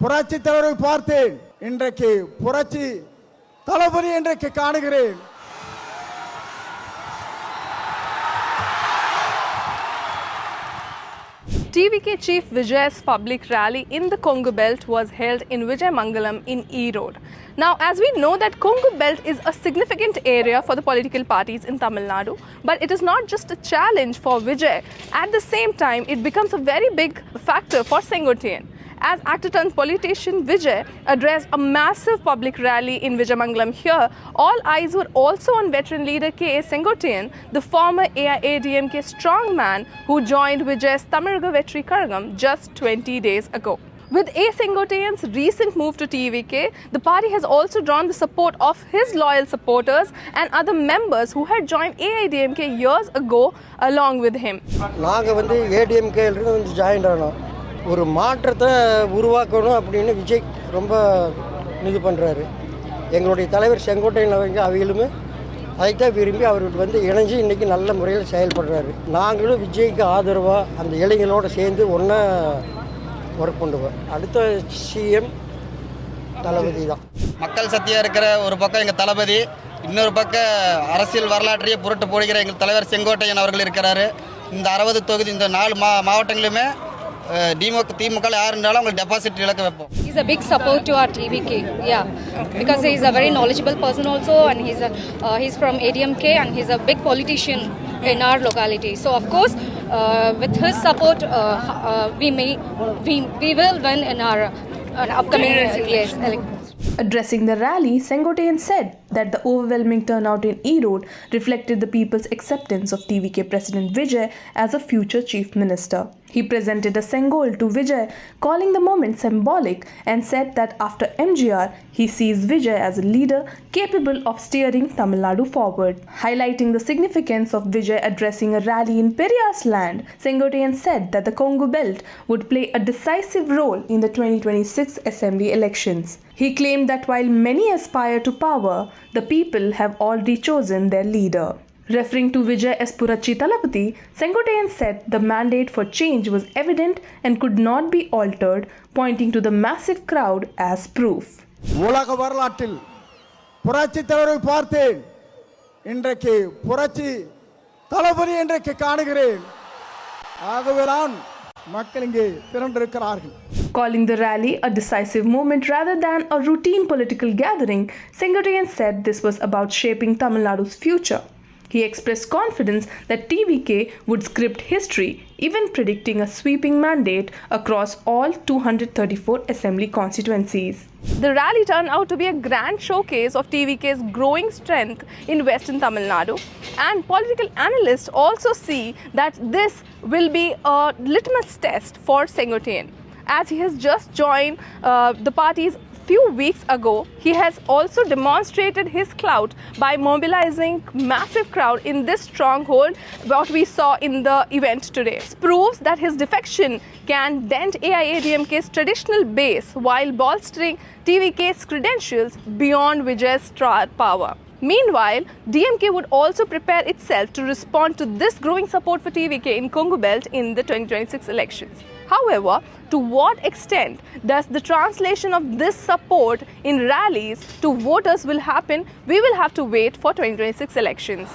புரட்சி தலைவரை பார்த்தேன், இன்றைக்கு புரட்சி தளபதி இன்றைக்கு காணுகிறேன். TVK Chief Vijay's public rally in the Kongu Belt was held in Vijaymangalam in E-Road. Now, as we know that Kongu Belt is a significant area for the political parties in Tamil Nadu, but it is not just a challenge for Vijay. At the same time, it becomes a very big factor for Sengotian. As actor-turned-politician Vijay addressed a massive public rally in Vijaymangalam here, all eyes were also on veteran leader K.A. Sengotian, the former AIADMK strongman who joined Vijay's Tamilga Vetri Karagam just 20 days ago. With A. Sengotian's recent move to TVK, the party has also drawn the support of his loyal supporters and other members who had joined AIADMK years ago along with him. நாங்கள் வந்து ஏடிஎம்கேல வந்து join ஆனோம். ஒரு மாற்றத்தை உருவாக்கணும் அப்படின்னு விஜய் ரொம்ப இது பண்ணுறாரு. எங்களுடைய தலைவர் செங்கோட்டையன் அவைகளுமே அதைத்தான் விரும்பி அவர்கள் வந்து இணைஞ்சு இன்றைக்கி நல்ல முறையில் செயல்படுறாரு. நாங்களும் விஜய்க்கு ஆதரவாக அந்த இளைஞர்களோடு சேர்ந்து ஒன்றா ஒர்க் பண்ணுவோம். அடுத்த சிஎம் தளபதி தான். மக்கள் சக்தியாக இருக்கிற ஒரு பக்கம் எங்கள் தளபதி, இன்னொரு பக்கம் அரசியல் வரலாற்றையே புரட்டு போடுகிற எங்கள் தலைவர் செங்கோட்டையன் அவர்கள் இருக்கிறாரு. இந்த 60 தொகுதி இந்த 4 மாவட்டங்களுமே திமுக யார் இருந்தாலும் அவங்களுக்கு டெபாசிட் இழக்க வைப்போம். He's a big support to our TVK, yeah, because he's a very knowledgeable person also, and he's from ADMK and he's a big politician in our locality. So of course, with his support, we will win in our upcoming elections. Addressing the rally, Sengotian said that the overwhelming turnout in E-Road reflected the people's acceptance of TVK President Vijay as a future Chief Minister. He presented a Sengol to Vijay, calling the moment symbolic, and said that after MGR, he sees Vijay as a leader capable of steering Tamil Nadu forward. Highlighting the significance of Vijay addressing a rally in Periyar's land, Sengotian said that the Kongu Belt would play a decisive role in the 2026 Assembly elections. He claimed that while many aspire to power, the people have already chosen their leader. Referring to Vijay as Purachi Talapati, Sengotian said the mandate for change was evident and could not be altered, pointing to the massive crowd as proof. உலக வரலாற்றில் புரட்சி தலைவரை பார்த்தேன், இன்றைக்கு புரட்சி தளபதி இன்றைக்கு காணுகிறேன். ஆகவேதான் மக்கள் இங்கே திரண்டிருக்கிறார்கள். Calling the rally a decisive moment rather than a routine political gathering, Sengotian said this was about shaping Tamil Nadu's future. He expressed confidence that TVK would script history, even predicting a sweeping mandate across all 234 assembly constituencies. The rally turned out to be a grand showcase of TVK's growing strength in western Tamil Nadu, and political analysts also see that this will be a litmus test for Sengotian. As he has just joined the party's few weeks ago, he has also demonstrated his clout by mobilizing massive crowd in this stronghold, what we saw in the event today. This proves that his defection can dent AIADMK's traditional base while bolstering TVK's credentials beyond Vijay's star power. Meanwhile, DMK would also prepare itself to respond to this growing support for TVK in Kongu Belt in the 2026 elections. However, to what extent does the translation of this support in rallies to voters will happen, we will have to wait for 2026 elections.